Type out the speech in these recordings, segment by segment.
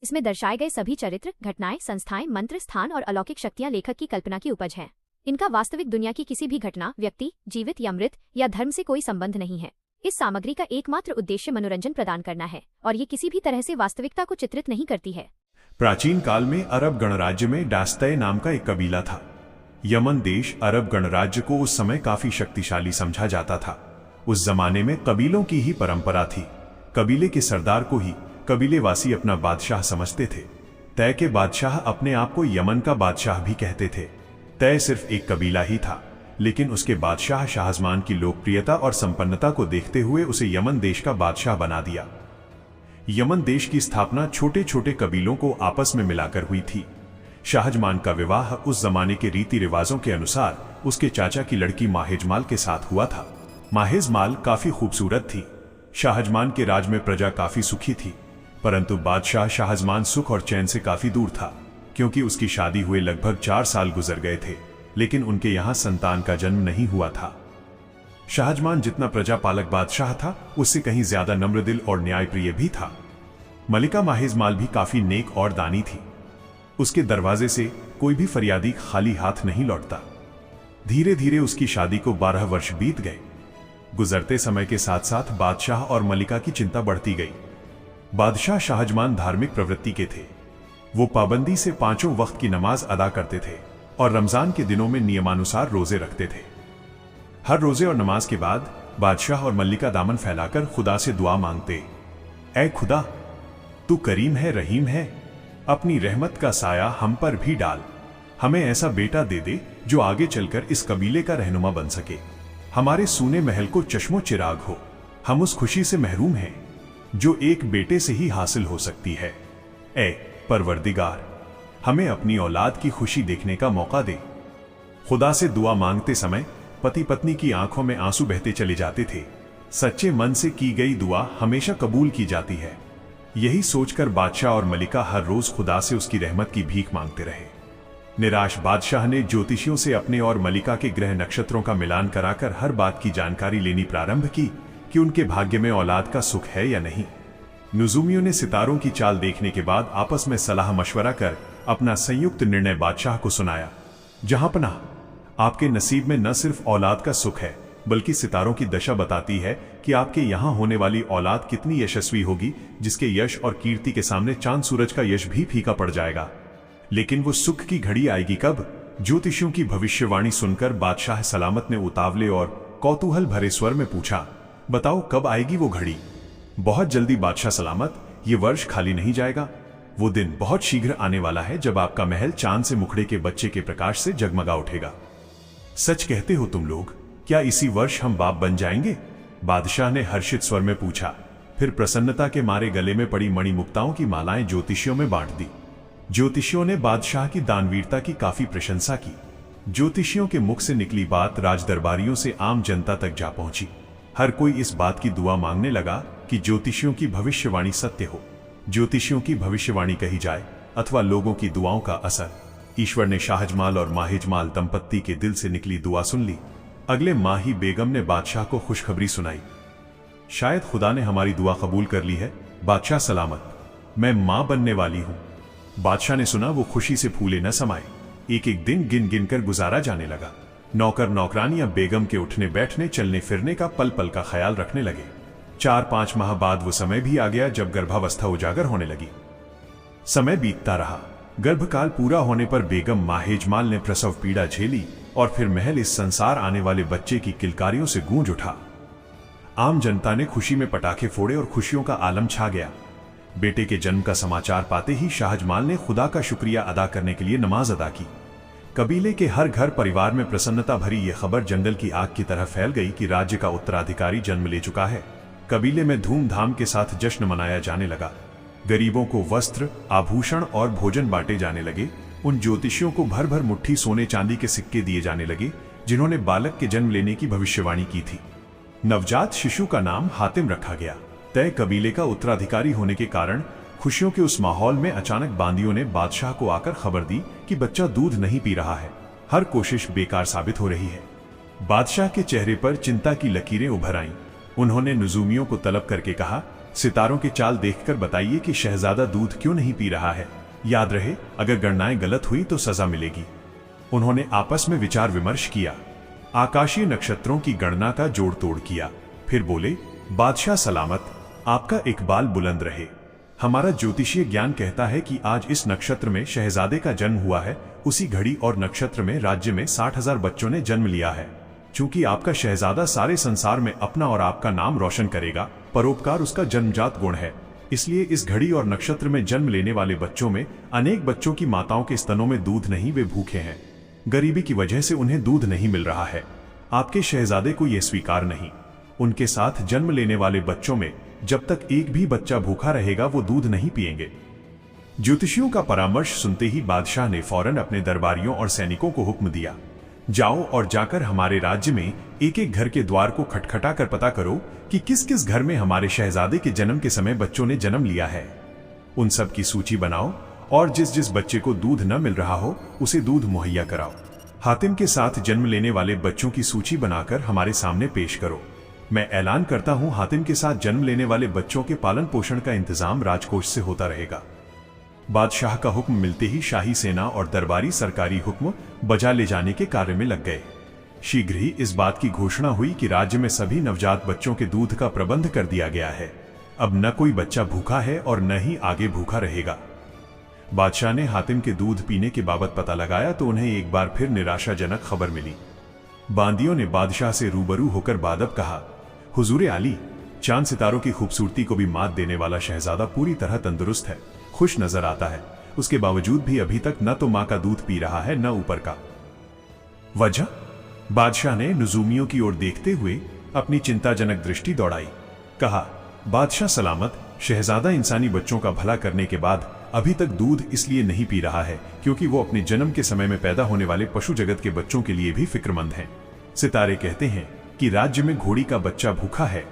इसमें दर्शाए गए सभी चरित्र, घटनाएं, संस्थाएं, मंत्र, स्थान और अलौकिक शक्तियां लेखक की कल्पना की उपज हैं। इनका वास्तविक दुनिया की किसी भी घटना, व्यक्ति, जीवित या मृत या धर्म से कोई संबंध नहीं है। इस सामग्री का एकमात्र उद्देश्य मनोरंजन प्रदान करना है और ये किसी भी तरह से वास्तविकता को चित्रित नहीं करती है। प्राचीन काल में अरब गणराज्य में डास्तय नाम का एक कबीला था। यमन देश अरब गणराज्य को उस समय काफी शक्तिशाली समझा जाता था। उस जमाने में कबीलों की ही परंपरा थी। कबीले के सरदार को ही कबीलेवासी अपना बादशाह समझते थे। तय के बादशाह अपने आप को यमन का बादशाह भी कहते थे। तय सिर्फ एक कबीला ही था, लेकिन उसके बादशाह शाहजमान की लोकप्रियता और संपन्नता को देखते हुए उसे यमन देश का बादशाह बना दिया। यमन देश की स्थापना छोटे छोटे कबीलों को आपस में मिलाकर हुई थी। शाहजमान का विवाह उस जमाने के रीति रिवाजों के अनुसार उसके चाचा की लड़की माहेजमाल के साथ हुआ था। माहेजमाल काफी खूबसूरत थी। शाहजमान के राज में प्रजा काफी सुखी थी, परंतु बादशाह शाहजमान सुख और चैन से काफी दूर था, क्योंकि उसकी शादी हुए लगभग 4 साल गुजर गए थे, लेकिन उनके यहां संतान का जन्म नहीं हुआ था। शाहजमान जितना प्रजापालक बादशाह था, उससे कहीं ज्यादा नम्रदिल और न्यायप्रिय भी था। मलिका माहेजमाल भी काफी नेक और दानी थी। उसके दरवाजे से कोई भी फरियादी खाली हाथ नहीं लौटता। धीरे धीरे उसकी शादी को 12 वर्ष बीत गए। गुजरते समय के साथ साथ बादशाह और मलिका की चिंता बढ़ती गई। बादशाह शाहजमान धार्मिक प्रवृत्ति के थे। वो पाबंदी से 5 वक्त की नमाज अदा करते थे और रमजान के दिनों में नियमानुसार रोजे रखते थे। हर रोजे और नमाज के बाद बादशाह और मल्लिका दामन फैलाकर खुदा से दुआ मांगते, ऐ खुदा, तू करीम है, रहीम है, अपनी रहमत का साया हम पर भी डाल। हमें ऐसा बेटा दे दे जो आगे चलकर इस कबीले का रहनुमा बन सके। हमारे सूने महल को चश्मो चिराग हो। हम उस खुशी से महरूम हैं जो एक बेटे से ही हासिल हो सकती है। ऐ परवरदिगार, हमें अपनी औलाद की खुशी देखने का मौका दे। खुदा से दुआ मांगते समय पति पत्नी की आंखों में आंसू बहते चले जाते थे। सच्चे मन से की गई दुआ हमेशा कबूल की जाती है। यही सोचकर बादशाह और मलिका हर रोज खुदा से उसकी रहमत की भीख मांगते रहे। निराश बादशाह ने ज्योतिषियों से अपने और मलिका के ग्रह नक्षत्रों का मिलान कराकर हर बात की जानकारी लेनी प्रारंभ की कि उनके भाग्य में औलाद का सुख है या नहीं। नुजूमियों ने सितारों की चाल देखने के बाद आपस में सलाह मशवरा कर अपना संयुक्त निर्णय बादशाह को सुनाया। जहां पनाह, आपके नसीब में न सिर्फ औलाद का सुख है, बल्कि सितारों की दशा बताती है कि आपके यहां होने वाली औलाद कितनी यशस्वी होगी, जिसके यश और कीर्ति के सामने चांद सूरज का यश भी फीका पड़ जाएगा। लेकिन वो सुख की घड़ी आएगी कब? ज्योतिषियों की भविष्यवाणी सुनकर बादशाह सलामत ने उतावले और कौतूहल भरे स्वर में पूछा, बताओ कब आएगी वो घड़ी? बहुत जल्दी बादशाह सलामत, ये वर्ष खाली नहीं जाएगा। वो दिन बहुत शीघ्र आने वाला है जब आपका महल चांद से मुखड़े के बच्चे के प्रकाश से जगमगा उठेगा। सच कहते हो तुम लोग, क्या इसी वर्ष हम बाप बन जाएंगे? बादशाह ने हर्षित स्वर में पूछा। फिर प्रसन्नता के मारे गले में पड़ी मणिमुक्ताओं की मालाएं ज्योतिषियों में बांट दी। ज्योतिषियों ने बादशाह की दानवीरता की काफी प्रशंसा की। ज्योतिषियों के मुख से निकली बात राजदरबारियों से आम जनता तक जा पहुंची। हर कोई इस बात की दुआ मांगने लगा कि ज्योतिषियों की भविष्यवाणी सत्य हो। ज्योतिषियों की भविष्यवाणी कही जाए अथवा लोगों की दुआओं का असर। ईश्वर ने शाहजमाल और माहेजमाल दंपत्ति के दिल से निकली दुआ सुन ली। अगले माह ही बेगम ने बादशाह को खुशखबरी सुनाई, शायद खुदा ने हमारी दुआ कबूल कर ली है। बादशाह सलामत, मैं मां बनने वाली हूं। बादशाह ने सुना वो खुशी से फूले न समाये। एक एक दिन गिन गिन कर गुजारा जाने लगा। नौकर नौकरानियां बेगम के उठने बैठने, चलने फिरने का पल पल का ख्याल रखने लगे। 4-5 माह बाद वो समय भी आ गया जब गर्भावस्था उजागर होने लगी। समय बीतता रहा। गर्भकाल पूरा होने पर बेगम माहेजमाल ने प्रसव पीड़ा झेली और फिर महल इस संसार आने वाले बच्चे की किलकारियों से गूंज उठा। आम जनता ने खुशी में पटाखे फोड़े और खुशियों का आलम छा गया। बेटे के जन्म का समाचार पाते ही शाहजमाल ने खुदा का शुक्रिया अदा करने के लिए नमाज अदा की। कबीले के हर घर परिवार में प्रसन्नता भरी यह खबर जंगल की आग की तरह फैल गई कि राज्य का उत्तराधिकारी जन्म ले चुका है। कबीले में धूमधाम के साथ जश्न मनाया जाने लगा। गरीबों को वस्त्र, आभूषण और भोजन बांटे जाने लगे। उन ज्योतिषियों को भर भर मुट्ठी सोने चांदी के सिक्के दिए जाने लगे जिन्होंने बालक के जन्म लेने की भविष्यवाणी की थी। नवजात शिशु का नाम हातिम रखा गया। तय कबीले का उत्तराधिकारी होने के कारण खुशियों के उस माहौल में अचानक बांदियों ने बादशाह को आकर खबर दी कि बच्चा दूध नहीं पी रहा है। हर कोशिश बेकार साबित हो रही है। बादशाह के चेहरे पर चिंता की लकीरें उभर आईं। उन्होंने नुजूमियों को तलब करके कहा, सितारों के चाल देखकर बताइए कि शहजादा दूध क्यों नहीं पी रहा है। याद रहे, अगर गणनाएं गलत हुई तो सजा मिलेगी। उन्होंने आपस में विचार विमर्श किया, आकाशीय नक्षत्रों की गणना का जोड़ तोड़ किया, फिर बोले, बादशाह सलामत, आपका इकबाल बुलंद रहे। हमारा ज्योतिषीय ज्ञान कहता है कि आज इस नक्षत्र में शहजादे का जन्म हुआ है। उसी घड़ी और नक्षत्र में राज्य में 60,000 बच्चों ने जन्म लिया है। चूंकि आपका शहजादा सारे संसार में अपना और आपका नाम रोशन करेगा, परोपकार उसका जन्मजात गुण है, इसलिए इस घड़ी और नक्षत्र में जन्म लेने वाले बच्चों में अनेक बच्चों की माताओं के स्तनों में दूध नहीं, वे भूखे हैं। गरीबी की वजह से उन्हें दूध नहीं मिल रहा है। आपके शहजादे को यह स्वीकार नहीं। उनके साथ जन्म लेने वाले बच्चों में जब तक एक भी बच्चा भूखा रहेगा वो दूध नहीं पिएंगे। ज्योतिषियों का परामर्श सुनते ही बादशाह ने फौरन अपने दरबारियों और सैनिकों को हुक्म दिया, जाओ और जाकर हमारे राज्य में एक एक घर के द्वार को खटखटा कर पता करो कि किस किस घर में हमारे शहजादे के जन्म के समय बच्चों ने जन्म लिया है। उन सब की सूची बनाओ और जिस जिस बच्चे को दूध न मिल रहा हो उसे दूध मुहैया कराओ। हातिम के साथ जन्म लेने वाले बच्चों की सूची बनाकर हमारे सामने पेश करो। मैं ऐलान करता हूं, हातिम के साथ जन्म लेने वाले बच्चों के पालन पोषण का इंतजाम राजकोष से होता रहेगा। बादशाह का हुक्म मिलते ही शाही सेना और दरबारी सरकारी हुक्म बजा ले जाने के कार्य में लग गए। शीघ्र ही इस बात की घोषणा हुई कि राज्य में सभी नवजात बच्चों के दूध का प्रबंध कर दिया गया है। अब न कोई बच्चा भूखा है और न ही आगे भूखा रहेगा। बादशाह ने हातिम के दूध पीने के बाबत पता लगाया तो उन्हें एक बार फिर निराशाजनक खबर मिली। बांदियों ने बादशाह से रूबरू होकर बादब कहा, हुजूर आली, चांद सितारों की खूबसूरती को भी मात देने वाला शहजादा पूरी तरह तंदुरुस्त है, खुश नजर आता है। उसके बावजूद भी अभी तक न तो मां का दूध पी रहा है न ऊपर का। वजह? बादशाह ने नुजूमियों की ओर देखते हुए अपनी चिंताजनक दृष्टि दौड़ाई। कहा, बादशाह सलामत, शहजादा इंसानी बच्चों का भला करने के बाद अभी तक दूध इसलिए नहीं पी रहा है क्योंकि वो अपने जन्म के समय में पैदा होने वाले पशु जगत के बच्चों के लिए भी फिक्रमंद हैं। सितारे कहते हैं कि राज्य में घोड़ी का बच्चा भूखा है।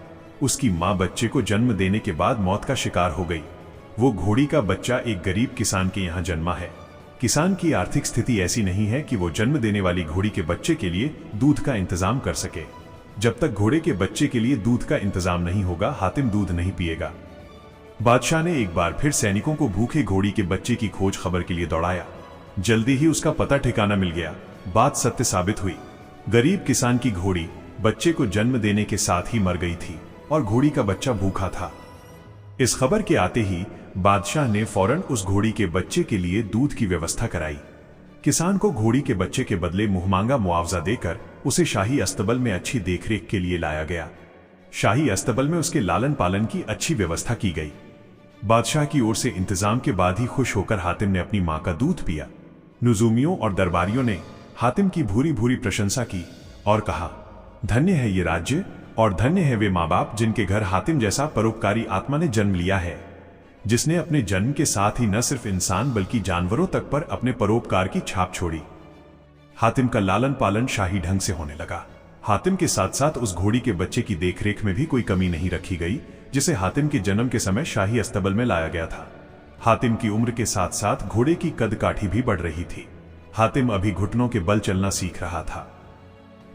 उसकी मां बच्चे को जन्म देने के बाद मौत का शिकार हो गई। वो घोड़ी का बच्चा एक गरीब किसान के यहाँ जन्मा है। किसान की आर्थिक स्थिति ऐसी नहीं है कि वो जन्म देने वाली घोड़ी के बच्चे के लिए दूध का इंतजाम कर सके। जब तक घोड़े के बच्चे के लिए दूध का इंतजाम नहीं होगा, हातिम दूध नहीं पिएगा। बादशाह ने एक बार फिर सैनिकों को भूखे घोड़ी के बच्चे की खोज खबर के लिए दौड़ाया। जल्दी ही उसका पता ठिकाना मिल गया। बात सत्य साबित हुई। गरीब किसान की घोड़ी बच्चे को जन्म देने के साथ ही मर गई थी और घोड़ी का बच्चा भूखा था। इस खबर के आते ही बादशाह ने फौरन उस घोड़ी के बच्चे के लिए दूध की व्यवस्था कराई। किसान को घोड़ी के बच्चे के बदले मुंहमांगा मुआवजा देकर उसे शाही अस्तबल में अच्छी देखरेख के लिए लाया गया। शाही अस्तबल में उसके लालन पालन की अच्छी व्यवस्था की गई। बादशाह की ओर से इंतजाम के बाद ही खुश होकर हातिम ने अपनी मां का दूध पिया। नुजूमियों और दरबारियों ने हातिम की भूरी भूरी प्रशंसा की और कहा, धन्य है ये राज्य और धन्य है वे माँ बाप जिनके घर हातिम जैसा परोपकारी आत्मा ने जन्म लिया है, जिसने अपने जन्म के साथ ही न सिर्फ इंसान बल्कि जानवरों तक पर अपने परोपकार की छाप छोड़ी। हातिम का लालन पालन शाही ढंग से होने लगा। हातिम के साथ साथ उस घोड़ी के बच्चे की देखरेख में भी कोई कमी नहीं रखी गई, जिसे हातिम के जन्म के समय शाही अस्तबल में लाया गया था। हातिम की उम्र के साथ साथ घोड़े की कद काठी भी बढ़ रही थी। हातिम अभी घुटनों के बल चलना सीख रहा था।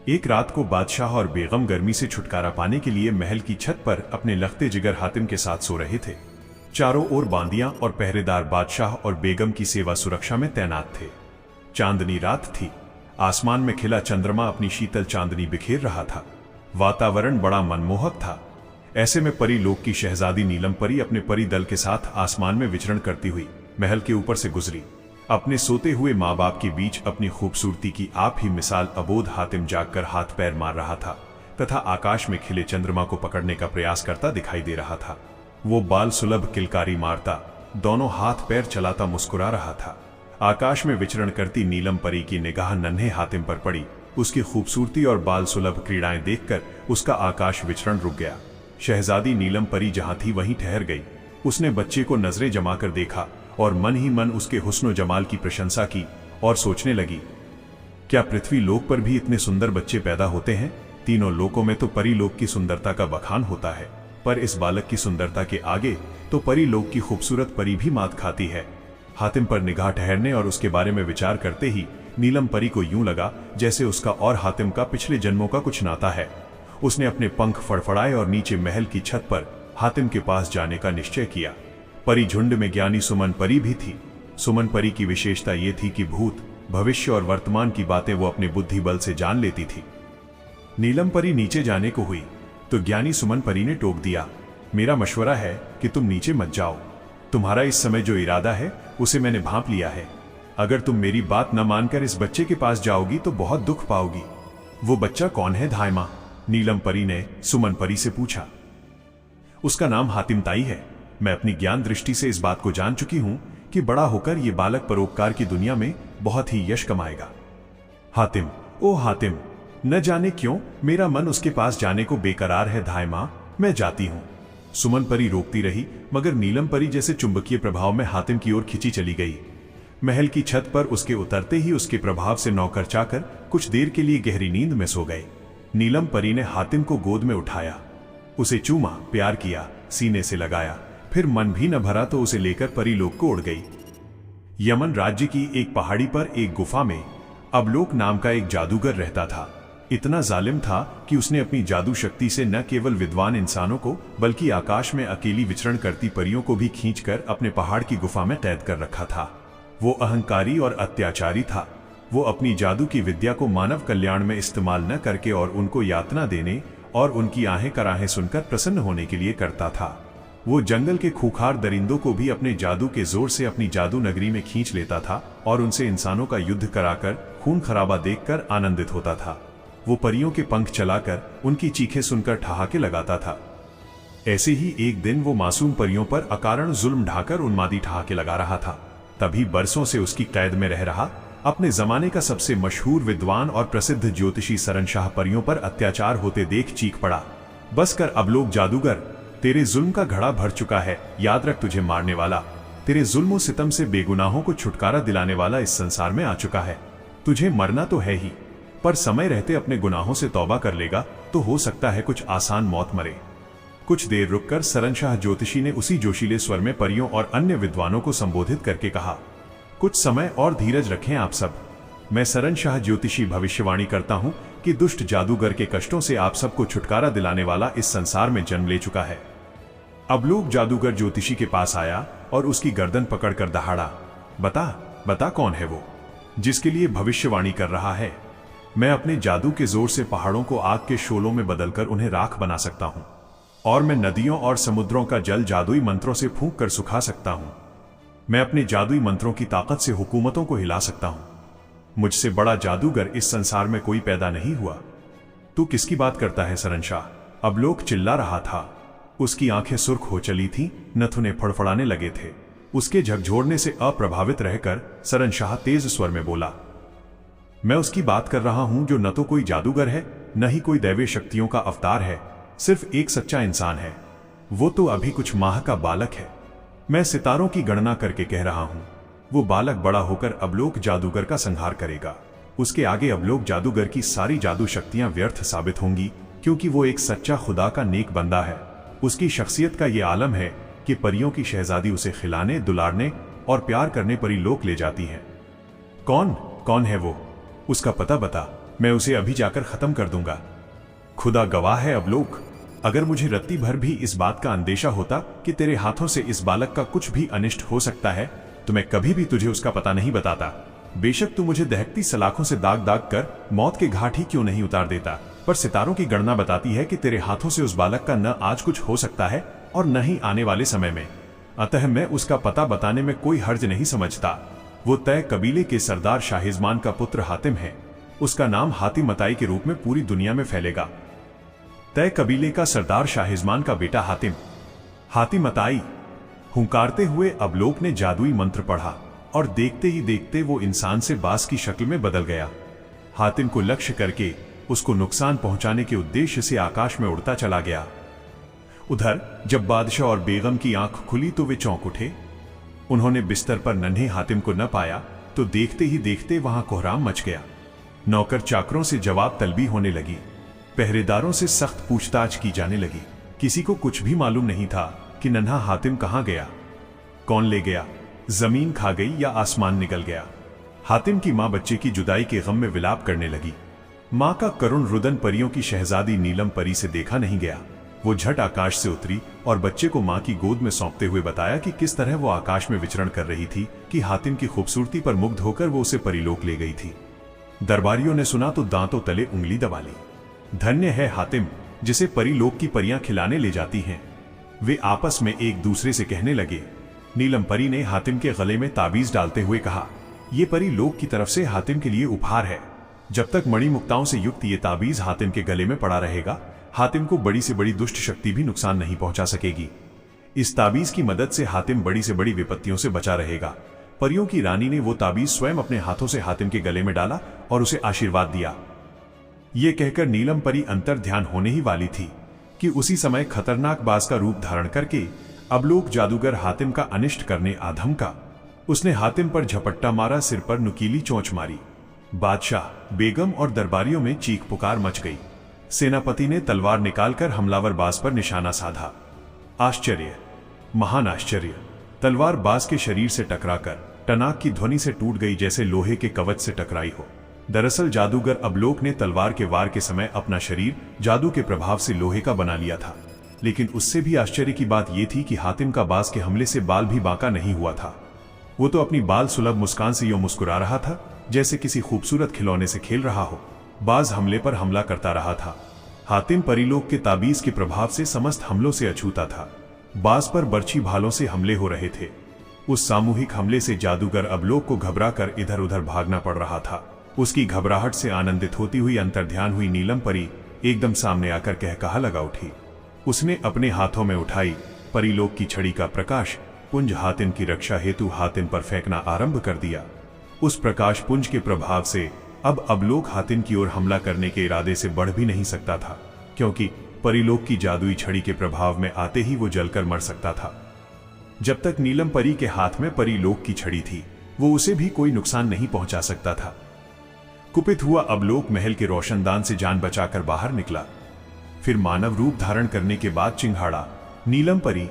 एक रात को बादशाह और बेगम गर्मी से छुटकारा पाने के लिए महल की छत पर अपने लखते जिगर हातिम के साथ सो रहे थे। चारों ओर बांदियां और पहरेदार बादशाह और बेगम की सेवा सुरक्षा में तैनात थे। चांदनी रात थी। आसमान में खिला चंद्रमा अपनी शीतल चांदनी बिखेर रहा था। वातावरण बड़ा मनमोहक था। ऐसे में परी लोक की शहजादी नीलम परी अपने परी दल के साथ आसमान में विचरण करती हुई महल के ऊपर से गुजरी। अपने सोते हुए माँ बाप के बीच अपनी खूबसूरती की आप ही मिसाल अबोध हातिम जागकर हाथ पैर मार रहा था तथा आकाश में खिले चंद्रमा को पकड़ने का प्रयास करता दिखाई दे रहा था। वो बाल सुलभ किलकारी मारता, दोनों हाथ पैर चलाता मुस्कुरा रहा था। आकाश में विचरण करती नीलम परी की निगाह नन्हे हातिम पर पड़ी। उसकी खूबसूरती और बाल सुलभ क्रीड़ाएं देखकर उसका आकाश विचरण रुक गया। शहजादी नीलम परी जहां थी वहीं ठहर गई। उसने बच्चे को नजरें जमाकर देखा और मन ही मन उसके हुस्न जमाल की प्रशंसा की और सोचने लगी, क्या पृथ्वी लोक पर भी इतने सुंदर बच्चे पैदा होते हैं? तीनों लोकों में तो परी लोक की सुंदरता का बखान होता है, पर इस बालक की सुंदरता के आगे तो परी लोक की खूबसूरत परी भी मात खाती है। हातिम पर निगाह ठहरने और उसके बारे में विचार करते ही नीलम परी को यूं लगा जैसे उसका और हातिम का पिछले जन्मों का कुछ नाता है। उसने अपने पंख फड़फड़ाए और नीचे महल की छत पर हातिम के पास जाने का निश्चय किया। परी झुंड में ज्ञानी सुमन परी भी थी। सुमन परी की विशेषता ये थी कि भूत, भविष्य और वर्तमान की बातें वो अपने बुद्धि बल से जान लेती थी। नीलम परी नीचे जाने को हुई तो ज्ञानी सुमन परी ने टोक दिया, मेरा मशवरा है कि तुम नीचे मत जाओ। तुम्हारा इस समय जो इरादा है उसे मैंने भांप लिया है। अगर तुम मेरी बात न मानकर इस बच्चे के पास जाओगी तो बहुत दुख पाओगी। वो बच्चा कौन है धाय मां? नीलम परी ने सुमन परी से पूछा। उसका नाम हातिम ताई है। मैं अपनी ज्ञान दृष्टि से इस बात को जान चुकी हूं कि बड़ा होकर ये बालक परोपकार की दुनिया में बहुत ही यश कमाएगा। हातिम, ओ हातिम, न जाने क्यों मेरा मन उसके पास जाने को बेकरार है धाय मां, मैं जाती हूं। सुमन परी रोकती रही, मगर नीलम परी जैसे चुंबकीय प्रभाव में हातिम की ओर खिंची चली गई। महल की छत पर उसके उतरते ही उसके प्रभाव से नौकर चाकर कुछ देर के लिए गहरी नींद में सो गए। नीलम परी ने हातिम को गोद में उठाया, उसे चूमा, प्यार किया, सीने से लगाया, फिर मन भी न भरा तो उसे लेकर परीलोक को उड़ गई। यमन राज्य की एक पहाड़ी पर एक गुफा में अबलोक नाम का एक जादूगर रहता था। इतना जालिम था कि उसने अपनी जादू शक्ति से न केवल विद्वान इंसानों को बल्कि आकाश में अकेली विचरण करती परियों को भी खींचकर अपने पहाड़ की गुफा में कैद कर रखा था। वो अहंकारी और अत्याचारी था। वो अपनी जादू की विद्या को मानव कल्याण में इस्तेमाल न करके और उनको यातना देने और उनकी आहें कराहें सुनकर प्रसन्न होने के लिए करता था। वो जंगल के खूंखार दरिंदों को भी अपने जादू के जोर से अपनी जादू नगरी में खींच लेता था और उनसे इंसानों का युद्ध कराकर खून खराबा देखकर आनंदित होता था। वो परियों के पंख चलाकर उनकी चीखें सुनकर ठहाके लगाता था। ऐसे ही एक दिन वो मासूम परियों पर अकारण जुल्म ढाकर उन्मादी ठहाके लगा रहा था। तभी बरसों से उसकी कैद में रह रहा अपने जमाने का सबसे मशहूर विद्वान और प्रसिद्ध ज्योतिषी सरनशाह परियों पर अत्याचार होते देख चीख पड़ा, बस कर अबलोक जादूगर, तेरे जुल्म का घड़ा भर चुका है। याद रख, तुझे मारने वाला, तेरे जुल्म सितम से बेगुनाहों को छुटकारा दिलाने वाला इस संसार में आ चुका है। तुझे मरना तो है ही, पर समय रहते अपने गुनाहों से तौबा कर लेगा तो हो सकता है कुछ आसान मौत मरे। कुछ देर रुककर सरनशाह ज्योतिषी ने उसी जोशीले स्वर में परियों और अन्य विद्वानों को संबोधित करके कहा, कुछ समय और धीरज रखें आप सब। मैं सरनशाह ज्योतिषी भविष्यवाणी करता हूं कि दुष्ट जादूगर के कष्टों से आप सबको छुटकारा दिलाने वाला इस संसार में जन्म ले चुका है। अबलोक जादूगर ज्योतिषी के पास आया और उसकी गर्दन पकड़कर दहाड़ा, बता बता कौन है वो जिसके लिए भविष्यवाणी कर रहा है? मैं अपने जादू के जोर से पहाड़ों को आग के शोलों में बदलकर उन्हें राख बना सकता हूं, और मैं नदियों और समुद्रों का जल जादुई मंत्रों से फूंक कर सुखा सकता हूं। मैं अपने जादुई मंत्रों की ताकत से हुकूमतों को हिला सकता हूं। मुझसे बड़ा जादूगर इस संसार में कोई पैदा नहीं हुआ। तू किसकी बात करता है सरनशाह? अबलोक चिल्ला रहा था। उसकी आंखें सुर्ख हो चली थीं, नथुने फड़फड़ाने लगे थे। उसके झकझोरने से अप्रभावित रहकर सरनशाह तेज स्वर में बोला, मैं उसकी बात कर रहा हूं जो न तो कोई जादूगर है न ही कोई दैवीय शक्तियों का अवतार है, सिर्फ एक सच्चा इंसान है। वो तो अभी कुछ माह का बालक है। मैं सितारों की गणना करके कह रहा हूं, वो बालक बड़ा होकर अबलोक जादूगर का संहार करेगा। उसके आगे अबलोक जादूगर की सारी जादू शक्तियां व्यर्थ साबित होंगी, क्योंकि वो एक सच्चा खुदा का नेक बंदा है। उसकी शख्सियत का ये आलम है कि परियों की शहजादी उसे खिलाने, दुलारने और प्यार करने परीलोक ले जाती हैं। कौन है वो? उसका पता बता, मैं उसे अभी जाकर खत्म कर दूंगा। खुदा गवाह है अबलोक, अगर मुझे रत्ती भर भी इस बात का अंदेशा होता कि तेरे हाथों से इस बालक का कुछ भी अनिष्ट हो सकता है तो मैं कभी भी तुझे उसका पता नहीं बताता। बेशक तू मुझे दहकती सलाखों से दाग दाग कर मौत के घाट ही क्यों नहीं उतार देता, पर सितारों की गणना बताती है कि तेरे हाथों से उस बालक का न आज कुछ हो सकता है और न ही आने वाले समय में। अतः मैं उसका पता बताने में कोई हर्ज नहीं समझता। वो तय कबीले के सरदार शाहिजमान का पुत्र हातिम है। उसका नाम हातिम अताई के रूप में पूरी दुनिया में फैलेगा। तय कबीले का सरदार शाहिजमान का बेटा हातिम अताई। हुंकारते हुए अबलोक ने जादुई मंत्र पढ़ा और देखते ही देखते वो इंसान से बास की शक्ल में बदल गया। हातिम को लक्ष्य करके उसको नुकसान पहुंचाने के उद्देश्य से आकाश में उड़ता चला गया। उधर जब बादशाह और बेगम की आंख खुली तो वे चौंक उठे। उन्होंने बिस्तर पर नन्हे हातिम को न पाया तो देखते ही देखते वहां कोहराम मच गया। नौकर चाकरों से जवाब तलबी होने लगी। पहरेदारों से सख्त पूछताछ की जाने लगी। किसी को कुछ भी मालूम नहीं था कि नन्हा हातिम कहां गया, कौन ले गया, जमीन खा गई या आसमान निकल गया। हातिम की मां बच्चे की जुदाई के गम में विलाप करने लगी। मां का करुण रुदन परियों की शहजादी नीलम परी से देखा नहीं गया। वो झट आकाश से उतरी और बच्चे को मां की गोद में सौंपते हुए बताया कि किस तरह वो आकाश में विचरण कर रही थी कि हातिम की खूबसूरती पर मुग्ध होकर वो उसे परीलोक ले गई थी। दरबारियों ने सुना तो दांतों तले उंगली दबा ली। धन्य है हातिम जिसे परीलोक की परियां खिलाने ले जाती हैं। वे आपस में एक दूसरे से कहने लगे। नीलम परी ने हातिम के गले में ताबीज डालते हुए कहा, ये परी लोक की तरफ से हातिम के लिए उपहार है। जब तक मणिमुक्ताओं से युक्त ये ताबीज हातिम के गले में पड़ा रहेगा, हातिम को बड़ी से बड़ी दुष्ट शक्ति भी नुकसान नहीं पहुंचा सकेगी। इस ताबीज की मदद से हातिम बड़ी से बड़ी विपत्तियों से बचा रहेगा। परियों की रानी ने वो ताबीज स्वयं अपने हाथों से हातिम के गले में डाला और उसे आशीर्वाद दिया। ये कहकर नीलम परी अंतर ध्यान होने ही वाली थी कि उसी समय खतरनाक बाज का रूप धारण करके अबलोक जादूगर हातिम का अनिष्ट करने आधम का। उसने हातिम पर झपट्टा मारा, सिर पर नुकीली चोंच मारी। बादशाह, बेगम और दरबारियों में चीख पुकार मच गई। सेनापति ने तलवार निकालकर हमलावर बाज पर निशाना साधा। आश्चर्य, महान आश्चर्य! तलवार बाज के शरीर से टकराकर टनाक की ध्वनि से टूट गई, जैसे लोहे के कवच से टकराई हो। दरअसल जादूगर अबलोक ने तलवार के वार के समय अपना शरीर जादू के प्रभाव से लोहे का बना लिया था। लेकिन उससे भी आश्चर्य की बात यह थी कि हातिम का बाज के हमले से बाल भी बांका नहीं हुआ था। वो तो अपनी बाल सुलभ मुस्कान से यूं मुस्कुरा रहा था जैसे किसी खूबसूरत खिलौने से खेल रहा हो। बाज हमले पर हमला करता रहा था। हातिम परीलोक के ताबीज के प्रभाव से समस्त हमलों से अछूता था। बाज पर बर्छी भालों से हमले हो रहे थे। उस सामूहिक हमले से जादूगर अबलोक को घबराकर इधर उधर भागना पड़ रहा था। उसकी घबराहट से आनंदित होती हुई अंतर्ध्यान हुई नीलम परी एकदम सामने आकर कहा लगा उठी। उसने अपने हाथों में उठाई परीलोक की छड़ी का प्रकाश पुंज हातिम की रक्षा हेतु हातिम पर फेंकना आरंभ कर दिया। उस प्रकाश पुंज के प्रभाव से अब अबलोक हातिम की ओर हमला करने के इरादे से बढ़ भी नहीं सकता था, क्योंकि परीलोक की जादुई छड़ी के प्रभाव में आते ही वो जलकर मर सकता था। जब तक नीलम परी के हाथ में परीलोक की छड़ी थी, वो उसे भी कोई नुकसान नहीं पहुंचा सकता था। कुपित हुआ अबलोक महल के रोशनदान से जान बचाकर बाहर निकला। फिर मानव रूप धारण करने के बाद चिंघाड़ा, नीलम परी,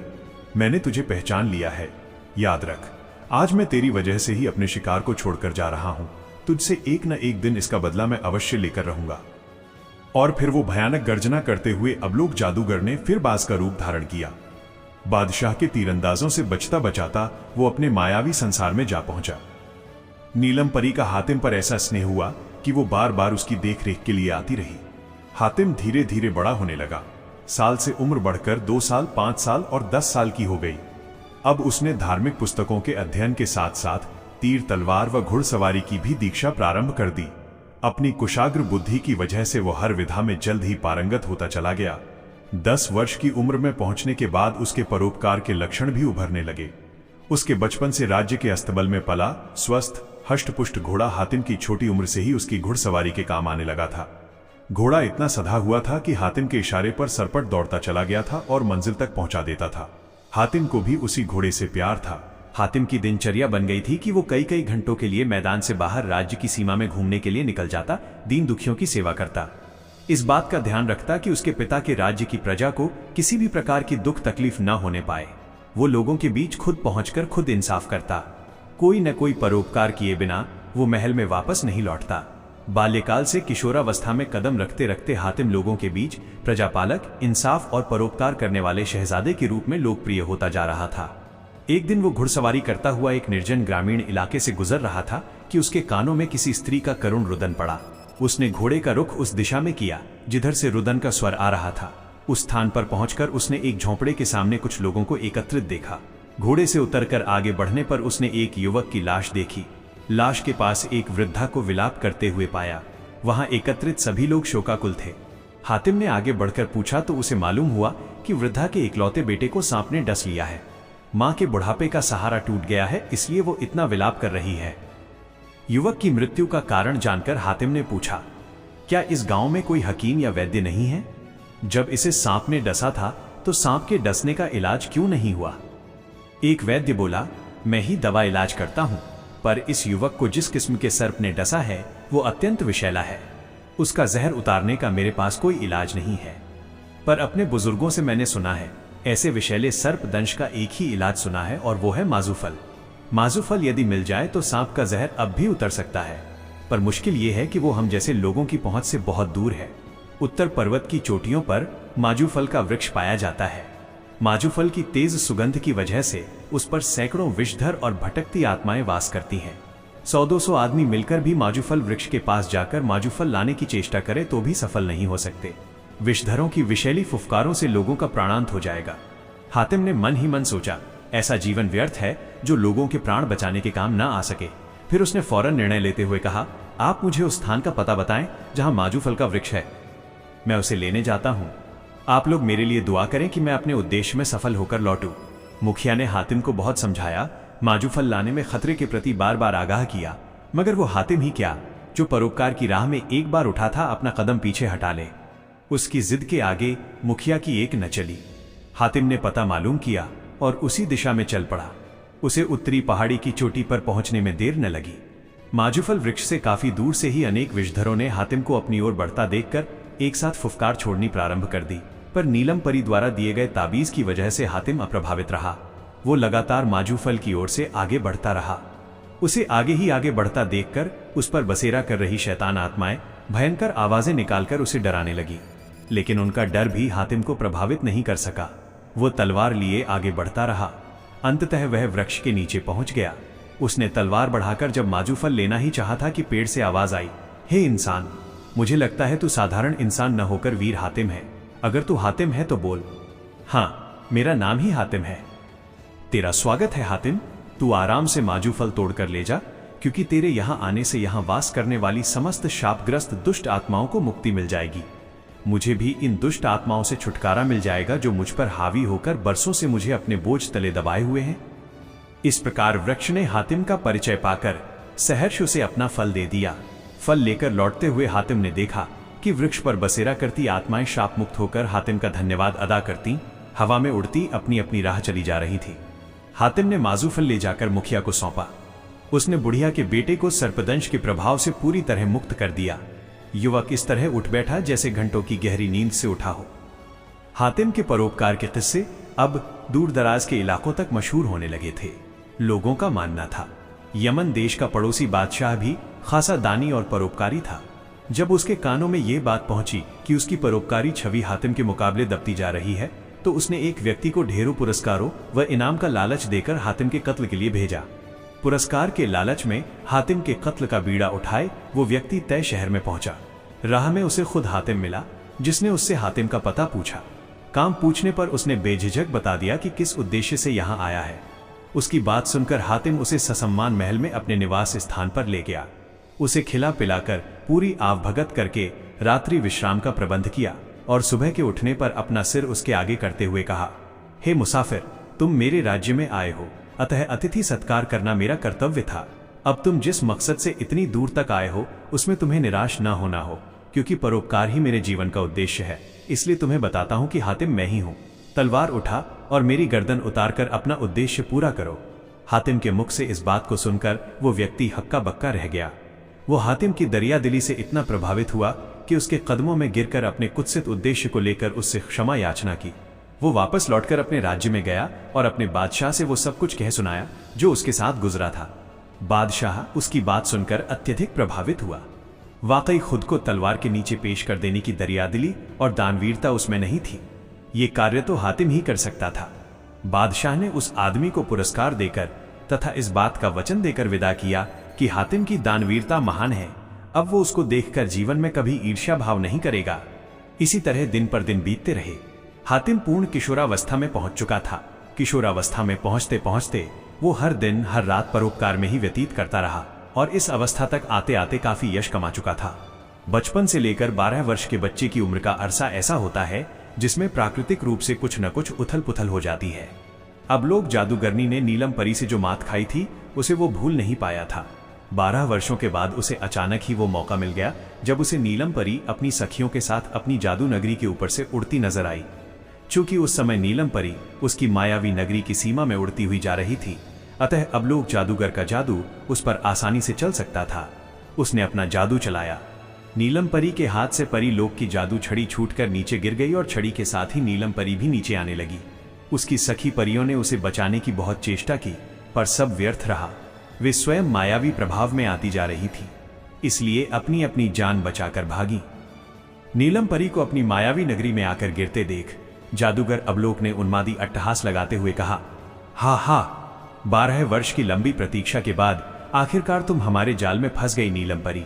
मैंने तुझे पहचान लिया है। याद रख, आज मैं तेरी वजह से ही अपने शिकार को छोड़कर जा रहा हूं। तुझसे एक न एक दिन इसका बदला मैं अवश्य लेकर रहूंगा। और फिर वो भयानक गर्जना करते हुए अबलोक जादूगर ने फिर बाज का रूप धारण किया। बादशाह के तीरंदाजों से बचता बचाता वो अपने मायावी संसार में जा पहुंचा। नीलम परी का हातिम पर ऐसा स्नेह हुआ कि वो बार बार उसकी देखरेख के लिए आती रही। हातिम धीरे धीरे बड़ा होने लगा। साल से उम्र बढ़कर 2 साल, 5 साल और 10 साल की हो गई। अब उसने धार्मिक पुस्तकों के अध्ययन के साथ साथ तीर तलवार व घुड़सवारी की भी दीक्षा प्रारंभ कर दी। अपनी कुशाग्र बुद्धि की वजह से वो हर विधा में जल्द ही पारंगत होता चला गया। 10 वर्ष की उम्र में पहुंचने के बाद उसके परोपकार के लक्षण भी उभरने लगे। उसके बचपन से राज्य के अस्तबल में पला स्वस्थ हष्टपुष्ट घोड़ा हातिम की छोटी उम्र से ही उसकी घुड़सवारी के काम आने लगा था। घोड़ा इतना सधा हुआ था कि हातिम के इशारे पर सरपट दौड़ता चला गया था और मंजिल तक पहुंचा देता था। हातिम को भी उसी घोड़े से प्यार था। हातिम की दिनचर्या बन गई थी कि वो कई कई घंटों के लिए मैदान से बाहर राज्य की सीमा में घूमने के लिए निकल जाता, दीन दुखियों की सेवा करता, इस बात का ध्यान रखता कि उसके पिता के राज्य की प्रजा को किसी भी प्रकार की दुख तकलीफ न होने पाए। वो लोगों के बीच खुद पहुंचकर खुद इंसाफ करता। कोई न कोई परोपकार किए बिना वो महल में वापस नहीं लौटता। बाल्यकाल से किशोरावस्था में कदम रखते रखते हातिम लोगों के बीच प्रजापालक, इंसाफ और परोपकार करने वाले शहजादे के रूप में लोकप्रिय होता जा रहा था। एक दिन वो घुड़सवारी करता हुआ एक निर्जन ग्रामीण इलाके से गुजर रहा था कि उसके कानों में किसी स्त्री का करुण रुदन पड़ा। उसने घोड़े का रुख उस दिशा में किया जिधर से रुदन का स्वर आ रहा था। उस स्थान पर पहुंचकर उसने एक झोंपड़े के सामने कुछ लोगों को एकत्रित देखा। घोड़े से उतरकर आगे बढ़ने पर उसने एक युवक की लाश देखी। लाश के पास एक वृद्धा को विलाप करते हुए पाया। वहां एकत्रित सभी लोग शोकाकुल थे। हातिम ने आगे बढ़कर पूछा तो उसे मालूम हुआ कि वृद्धा के इकलौते बेटे को सांप ने डस लिया है। मां के बुढ़ापे का सहारा टूट गया है, इसलिए वो इतना विलाप कर रही है। युवक की मृत्यु का कारण जानकर हातिम ने पूछा, क्या इस गांव में कोई हकीम या वैद्य नहीं है? जब इसे सांप ने डसा था तो सांप के डसने का इलाज क्यों नहीं हुआ? एक वैद्य बोला, मैं ही दवा इलाज करता हूं, पर इस युवक को जिस किस्म के सर्प ने डसा है वो अत्यंत विषैला है। उसका जहर उतारने का मेरे पास कोई इलाज नहीं है। पर अपने बुजुर्गों से मैंने सुना है, ऐसे विषैले सर्प दंश का एक ही इलाज सुना है और वो है माजूफल। माजूफल यदि मिल जाए तो सांप का जहर अब भी उतर सकता है, पर मुश्किल ये है कि वो हम जैसे लोगों की पहुंच से बहुत दूर है। उत्तर पर्वत की चोटियों पर माजू फल का वृक्ष पाया जाता है। माजू फल की तेज सुगंध की वजह से उस पर सैकड़ों विषधर और भटकती आत्माएं वास करती हैं। 100-200 आदमी मिलकर भी माजू फल वृक्ष के पास जाकर माजू फल लाने की चेष्टा करें तो भी सफल नहीं हो सकते। विषधरों की विषैली फुफकारों से लोगों का प्राणांत हो जाएगा। हातिम ने मन ही मन सोचा, ऐसा जीवन व्यर्थ है जो लोगों के प्राण बचाने के काम न आ सके। फिर उसने फौरन निर्णय लेते हुए कहा, आप मुझे उस स्थान का पता बताएं जहां माजू फल का वृक्ष है। मैं उसे लेने जाता हूं। आप लोग मेरे लिए दुआ करें कि मैं अपने उद्देश्य में सफल होकर लौटूं। मुखिया ने हातिम को बहुत समझाया, माजू फल लाने में खतरे के प्रति बार बार आगाह किया, मगर वो हातिम ही क्या जो परोपकार की राह में एक बार उठा था अपना कदम पीछे हटा ले। उसकी जिद के आगे मुखिया की एक न चली। हातिम ने पता मालूम किया और उसी दिशा में चल पड़ा। उसे उत्तरी पहाड़ी की चोटी पर पहुंचने में देर न लगी। माजूफल वृक्ष से काफी दूर से ही अनेक विषधरों ने हातिम को अपनी ओर बढ़ता देखकर एक साथ फुफकार छोड़नी प्रारंभ कर दी, पर नीलम परी द्वारा दिए गए ताबीज की वजह से हातिम अप्रभावित रहा। वो लगातार माजूफल की ओर से आगे बढ़ता रहा। उसे आगे ही आगे बढ़ता देखकर उस पर बसेरा कर रही शैतान आत्माएं भयंकर आवाजें निकालकर उसे डराने लगी, लेकिन उनका डर भी हातिम को प्रभावित नहीं कर सका। वो तलवार लिए आगे बढ़ता रहा। अंततः वह वृक्ष के नीचे पहुंच गया। उसने तलवार बढ़ाकर जब माजूफल लेना ही चाहा था कि पेड़ से आवाज आई, हे इंसान, मुझे लगता है तू साधारण इंसान न होकर वीर हातिम है। अगर तू हातिम है तो बोल। हाँ, मेरा नाम ही हातिम है। तेरा स्वागत है हातिम। तू आराम से माजूफल तोड़कर ले जा, क्योंकि तेरे यहां आने से यहां वास करने वाली समस्त शापग्रस्त दुष्ट आत्माओं को मुक्ति मिल जाएगी। मुझे भी इन दुष्ट आत्माओं से छुटकारा मिल जाएगा जो मुझ पर हावी होकर बरसों से मुझे अपने बोझ तले दबाए हुए हैं। इस प्रकार वृक्ष ने हातिम का परिचय पाकर सहर्ष उसे अपना फल दे दिया। फल लेकर लौटते हुए हातिम ने देखा कि वृक्ष पर बसेरा करती आत्माएं शाप मुक्त होकर हातिम का धन्यवाद अदा करती हवा में उड़ती अपनी अपनी राह चली जा रही थी। हातिम ने माजूफल ले जाकर मुखिया को सौंपा। उसने बुढ़िया के बेटे को सर्पदंश के प्रभाव से पूरी तरह मुक्त कर दिया। युवक इस तरह उठ बैठा जैसे घंटों की गहरी नींद से उठा हो। हातिम के परोपकार के किस्से अब दूर दराज के इलाकों तक मशहूर होने लगे थे। लोगों का मानना था यमन देश का पड़ोसी बादशाह भी खासा दानी और परोपकारी था। जब उसके कानों में यह बात पहुंची कि उसकी परोपकारी छवि हातिम के मुकाबले दबती जा रही है, तो उसने एक व्यक्ति को ढेरों पुरस्कारों व इनाम का लालच देकर हातिम के कत्ल के लिए भेजा। पुरस्कार के लालच में हातिम के कत्ल का बीड़ा उठाए वो व्यक्ति तय शहर में पहुंचा। राह में उसे खुद हातिम मिला, जिसने उससे हातिम का पता पूछा। काम पूछने पर उसने बेझिझक बता दिया कि किस उद्देश्य से यहाँ आया है। उसकी बात सुनकर हातिम उसे ससम्मान महल में अपने निवास स्थान पर ले गया। उसे खिला पिलाकर पूरी आवभगत करके रात्रि विश्राम का प्रबंध किया और सुबह के उठने पर अपना सिर उसके आगे करते हुए कहा, हे मुसाफिर, तुम मेरे राज्य में आए हो, अतः अतिथि सत्कार करना मेरा कर्तव्य था। अब तुम जिस मकसद से इतनी दूर तक आए हो उसमें तुम्हें निराश न होना हो, क्योंकि परोपकार ही मेरे जीवन का उद्देश्य है। इसलिए तुम्हें बताता हूं कि हातिम मैं ही हूं। तलवार उठा और मेरी गर्दन उतारकर अपना उद्देश्य पूरा करो। हातिम के मुख से इस बात को सुनकर वो व्यक्ति हक्का बक्का रह गया। वो हातिम की दरिया दिली से इतना प्रभावित हुआ कि उसके कदमों में गिरकर अपने कुत्सित उद्देश्य को लेकर उससे क्षमा याचना की। वो वापस लौटकर अपने राज्य में गया और अपने बादशाह से वो सब कुछ कह सुनाया जो उसके साथ गुजरा था। बादशाह उसकी बात सुनकर अत्यधिक प्रभावित हुआ। वाकई खुद को तलवार के नीचे पेश कर देने की दरियादिली और दानवीरता उसमें नहीं थी। ये कार्य तो हातिम ही कर सकता था। बादशाह ने उस आदमी को पुरस्कार देकर तथा इस बात का वचन देकर विदा किया कि हातिम की दानवीरता महान है। अब वो उसको देखकर जीवन में कभी ईर्ष्या भाव नहीं करेगा। इसी तरह दिन पर दिन बीतते रहे। हातिम पूर्ण किशोरावस्था में पहुंच चुका था। किशोरावस्था में पहुंचते पहुंचते वो हर दिन हर रात परोपकार में ही व्यतीत करता रहा और इस अवस्था तक आते आते काफी यश कमा चुका था। बचपन से लेकर 12 वर्ष के बच्चे की उम्र का अरसा ऐसा होता है जिसमें प्राकृतिक रूप से कुछ न कुछ उथल पुथल हो जाती है। अब लोग जादूगरनी ने नीलम परी से जो मात खाई थी उसे वो भूल नहीं पाया था। 12 वर्षों के बाद उसे अचानक ही वो मौका मिल गया जब उसे नीलम परी अपनी सखियों के साथ अपनी जादू नगरी के ऊपर से उड़ती नजर आई। चूंकि उस समय नीलम परी उसकी मायावी नगरी की सीमा में उड़ती हुई जा रही थी, अतः अब लोग जादूगर का जादू उस पर आसानी से चल सकता था। उसने अपना जादू चलाया। नीलम परी के हाथ से परी लोक की जादू छड़ी छूटकर नीचे गिर गई और छड़ी के साथ ही नीलम परी भी नीचे आने लगी। उसकी सखी परियों ने उसे बचाने की बहुत चेष्टा की, पर सब व्यर्थ रहा। वे स्वयं मायावी प्रभाव में आती जा रही थी, इसलिए अपनी अपनी जान बचाकर भागी। नीलम परी को अपनी मायावी नगरी में आकर गिरते देख जादूगर अवलोक ने उन्मादी अट्टहास लगाते हुए कहा, हा हा, 12 वर्ष की लंबी प्रतीक्षा के बाद आखिरकार तुम हमारे जाल में फंस गई नीलम परी।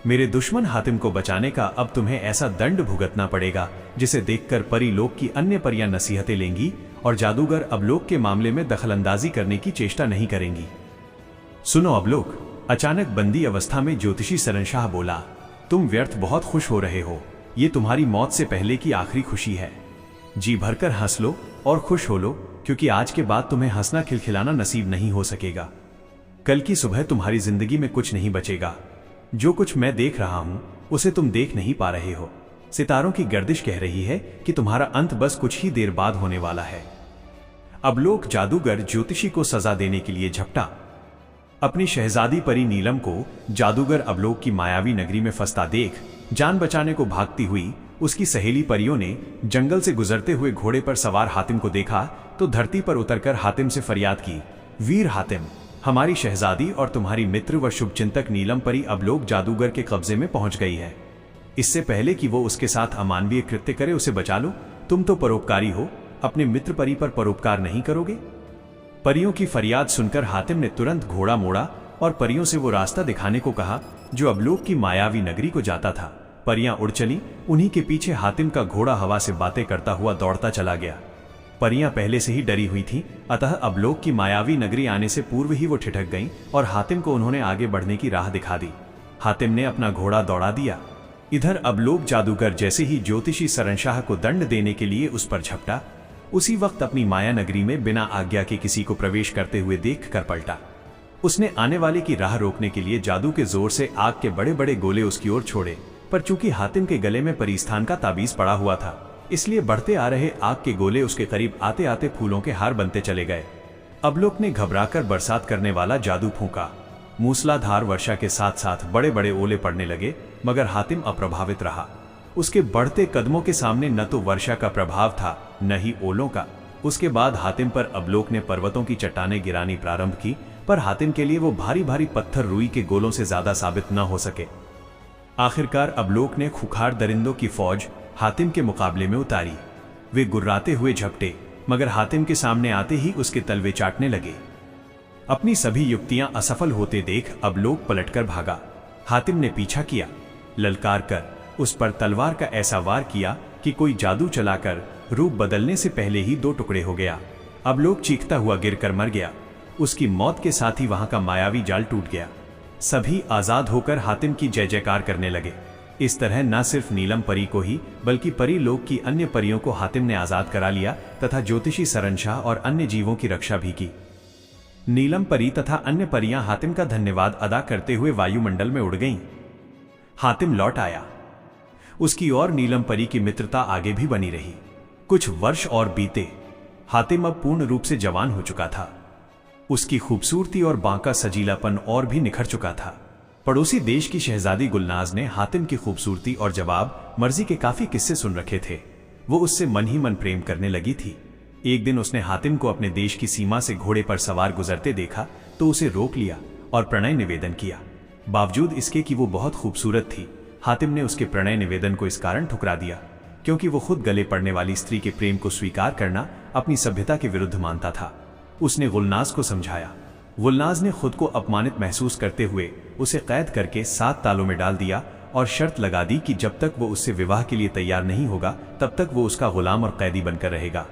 मेरे दुश्मन हातिम को बचाने का अब तुम्हें ऐसा दंड भुगतना पड़ेगा जिसे देखकर परी लोक की अन्य परियां नसीहतें लेंगी और जादूगर अवलोक के मामले में दखलंदाजी करने की चेष्टा नहीं करेंगी। सुनो अवलोक, अचानक बंदी अवस्था में ज्योतिषी सरनशाह बोला, तुम व्यर्थ बहुत खुश हो रहे हो। ये तुम्हारी मौत से पहले की आखिरी खुशी है। जी भरकर हंस लो और खुश हो लो, क्योंकि आज के बाद तुम्हें हंसना खिलखिलाना नसीब नहीं हो सकेगा। कल की सुबह तुम्हारी जिंदगी में कुछ नहीं बचेगा। जो कुछ मैं देख रहा हूं उसे तुम देख नहीं पा रहे हो। सितारों की गर्दिश कह रही है कि तुम्हारा अंत बस कुछ ही देर बाद होने वाला है। अवलोक जादूगर ज्योतिषी को सजा देने के लिए झपटा। अपनी शहजादी परी नीलम को जादूगर अवलोक की मायावी नगरी में फंसता देख जान बचाने को भागती हुई उसकी सहेली परियों ने जंगल से गुजरते हुए घोड़े पर सवार हातिम को देखा तो धरती पर उतरकर हातिम से फरियाद की, वीर हातिम, हमारी शहजादी और तुम्हारी मित्र व शुभचिंतक नीलम परी अवलोक जादूगर के कब्जे में पहुंच गई है। इससे पहले कि वो उसके साथ अमानवीय कृत्य करे उसे बचा लो। तुम तो परोपकारी हो, अपने मित्र परी पर परोपकार नहीं करोगे? परियों की फरियाद सुनकर हातिम ने तुरंत घोड़ा मोड़ा और परियों से वो रास्ता दिखाने को कहा जो अवलोक की मायावी नगरी को जाता था। परियां उड़ चली, उन्हीं के पीछे हातिम का घोड़ा हवा से बातें करता हुआ दौड़ता चला गया। परियां पहले से ही डरी हुई थीं, अतः अवलोक की मायावी नगरी आने से पूर्व ही वो ठिठक गईं और हातिम को उन्होंने आगे बढ़ने की राह दिखा दी। हातिम ने अपना घोड़ा दौड़ा दिया। इधर अवलोक जादूगर जैसे ही ज्योतिषी सरनशाह को दंड देने के लिए उस पर झपटा, उसी वक्त अपनी माया नगरी में बिना आज्ञा के किसी को प्रवेश करते हुए देख कर पलटा। उसने आने वाले की राह रोकने के लिए जादू के जोर से आग के बड़े बड़े गोले उसकी ओर छोड़े, पर चूंकि हातिम के गले में परिस्थान का ताबीज पड़ा हुआ था, इसलिए बढ़ते आ रहे आग के गोले उसके करीब आते आते फूलों के हार बनते चले गए। अवलोक ने घबराकर बरसात करने वाला जादू फूंका। मूसलाधार वर्षा के साथ साथ बड़े बड़े ओले पड़ने लगे, मगर हातिम अप्रभावित रहा। उसके बढ़ते कदमों के सामने न तो वर्षा का प्रभाव था न ही ओलों का। उसके बाद हातिम पर अवलोक ने पर्वतों की चट्टानें गिरानी प्रारंभ की, पर हातिम के लिए वो भारी भारी पत्थर रुई के गोलों से ज्यादा साबित न हो सके। आखिरकार अवलोक ने खुखार दरिंदों की फौज हातिम के मुकाबले में उतारी। वे गुर्राते हुए झपटे, मगर हातिम के सामने आते ही उसके तलवे चाटने लगे। अपनी सभी युक्तियां असफल होते देख अवलोक पलटकर भागा। हातिम ने पीछा किया, ललकार कर उस पर तलवार का ऐसा वार किया कि कोई जादू चलाकर रूप बदलने से पहले ही 2 टुकड़े हो गया। अवलोक चीखता हुआ गिरकर मर गया। उसकी मौत के साथ ही वहां का मायावी जाल टूट गया। सभी आजाद होकर हातिम की जय जयकार करने लगे। इस तरह न सिर्फ नीलम परी को ही बल्कि परी लोक की अन्य परियों को हातिम ने आजाद करा लिया तथा ज्योतिषी सरनशाह और अन्य जीवों की रक्षा भी की। नीलम परी तथा अन्य परियां हातिम का धन्यवाद अदा करते हुए वायुमंडल में उड़ गईं। हातिम लौट आया। उसकी और नीलम परी की मित्रता आगे भी बनी रही। कुछ वर्ष और बीते। हातिम अब पूर्ण रूप से जवान हो चुका था। उसकी खूबसूरती और बांका सजीलापन और भी निखर चुका था। पड़ोसी देश की शहजादी गुलनाज ने हातिम की खूबसूरती और जवाब मर्जी के काफी किस्से सुन रखे थे। वो उससे मन ही मन प्रेम करने लगी थी। एक दिन उसने हातिम को अपने देश की सीमा से घोड़े पर सवार गुजरते देखा तो उसे रोक लिया और प्रणय निवेदन किया। बावजूद इसके कि वो बहुत खूबसूरत थी, हातिम ने उसके प्रणय निवेदन को इस कारण ठुकरा दिया क्योंकि वो खुद गले पड़ने वाली स्त्री के प्रेम को स्वीकार करना अपनी सभ्यता के विरुद्ध मानता था। उसने गुलनाज को समझाया। गुलनाज ने खुद को अपमानित महसूस करते हुए उसे कैद करके 7 तालों में डाल दिया और शर्त लगा दी कि जब तक वो उससे विवाह के लिए तैयार नहीं होगा तब तक वो उसका गुलाम और कैदी बनकर रहेगा।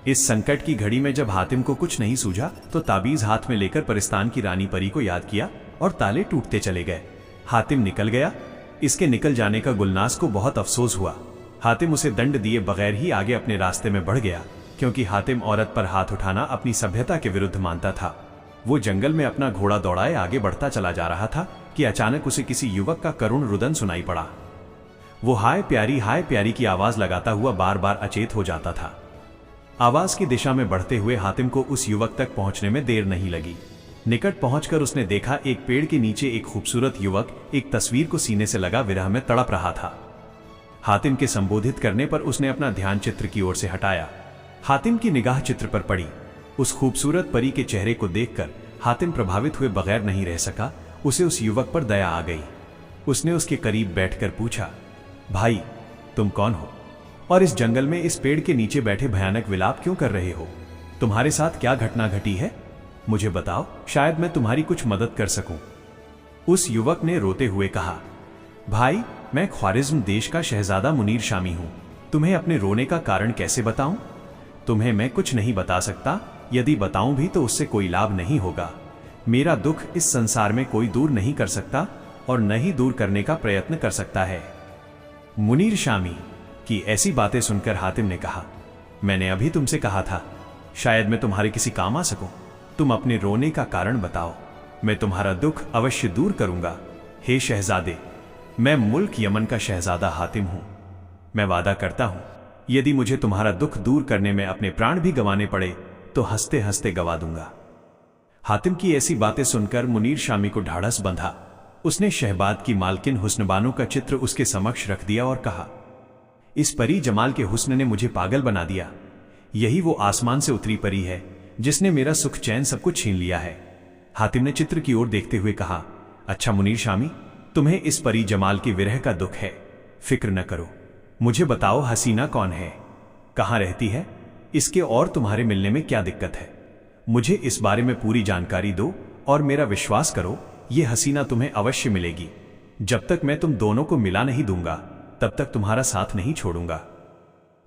इस संकट की घड़ी में जब हातिम को कुछ नहीं सूझा तो ताबीज हाथ में लेकर परिस्तान की रानी परी को याद किया और ताले टूटते चले गए। हातिम निकल गया। इसके निकल जाने का गुलनाज को बहुत अफसोस हुआ। हातिम उसे दंड दिए बगैर ही आगे अपने रास्ते में बढ़ गया क्योंकि हातिम औरत पर हाथ उठाना अपनी सभ्यता के विरुद्ध मानता था। वो जंगल में अपना घोड़ा दौड़ाए आगे बढ़ता चला जा रहा था कि अचानक उसे किसी युवक का करुण रुदन सुनाई पड़ा। वो हाय प्यारी की आवाज लगाता हुआ बार बार अचेत हो जाता था। आवाज की दिशा में बढ़ते हुए हातिम को उस युवक तक पहुंचने में देर नहीं लगी। निकट पहुंचकर उसने देखा एक पेड़ के नीचे एक खूबसूरत युवक एक तस्वीर को सीने से लगा विरह में तड़प रहा था। हातिम के संबोधित करने पर उसने अपना ध्यान चित्र की ओर से हटाया। हातिम की निगाह चित्र पर पड़ी। उस खूबसूरत परी के चेहरे को देखकर हातिम प्रभावित हुए बगैर नहीं रह सका। उसे उस युवक पर दया आ गई। उसने उसके करीब बैठकर पूछा, भाई तुम कौन हो और इस जंगल में इस पेड़ के नीचे बैठे भयानक विलाप क्यों कर रहे हो? तुम्हारे साथ क्या घटना घटी है? मुझे बताओ, शायद मैं तुम्हारी कुछ मदद कर सकूं। उस युवक ने रोते हुए कहा, भाई, मैं ख्वारिज्म देश का शहजादा मुनीर शामी हूं। तुम्हें अपने रोने का कारण कैसे बताऊं? तुम्हें मैं कुछ नहीं बता सकता। यदि बताऊं भी तो उससे कोई लाभ नहीं होगा। मेरा दुख इस संसार में कोई दूर नहीं कर सकता और न ही दूर करने का प्रयत्न कर सकता है। मुनीर शामी की ऐसी बातें सुनकर हातिम ने कहा, मैंने अभी तुमसे कहा था, शायद मैं तुम्हारे किसी काम आ सकूं। तुम अपने रोने का कारण बताओ, मैं तुम्हारा दुख अवश्य दूर करूंगा। हे शहजादे, मैं मुल्क यमन का शहजादा हातिम हूं। मैं वादा करता हूं, यदि मुझे तुम्हारा दुख दूर करने में अपने प्राण भी गंवाने पड़े तो हंसते हंसते गवा दूंगा। हातिम की ऐसी बातें सुनकर मुनीर शामी को ढाढ़स बंधा। उसने शहबाद की मालकिन हुस्नबानो का चित्र उसके समक्ष रख दिया और कहा, इस परी जमाल के हुस्न ने मुझे पागल बना दिया। यही वो आसमान से उतरी परी है जिसने मेरा सुख चैन सब कुछ छीन लिया है। हातिम ने चित्र की ओर देखते हुए कहा, अच्छा मुनीर शामी, तुम्हें इस परी जमाल की विरह का दुख है। फिक्र न करो, मुझे बताओ हसीना कौन है, कहां रहती है, इसके और तुम्हारे मिलने में क्या दिक्कत है? मुझे इस बारे में पूरी जानकारी दो और मेरा विश्वास करो, यह हसीना तुम्हें अवश्य मिलेगी। जब तक मैं तुम दोनों को मिला नहीं दूंगा तब तक तुम्हारा साथ नहीं छोड़ूंगा।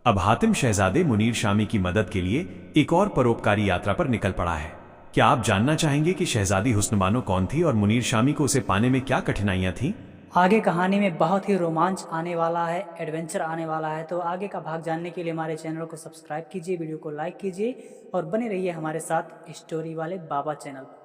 अब हातिम शहजादे मुनीर शामी की मदद के लिए एक और परोपकारी यात्रा पर निकल पड़ा है। क्या आप जानना चाहेंगे कि शहजादी हुस्नबानो कौन थी और मुनीर शामी को उसे पाने में क्या कठिनाइयां थीं? आगे कहानी में बहुत ही रोमांच आने वाला है, एडवेंचर आने वाला है। तो आगे का भाग जानने के लिए हमारे चैनल को सब्सक्राइब कीजिए, वीडियो को लाइक कीजिए और बने रहिए हमारे साथ स्टोरी वाले बाबा चैनल पर।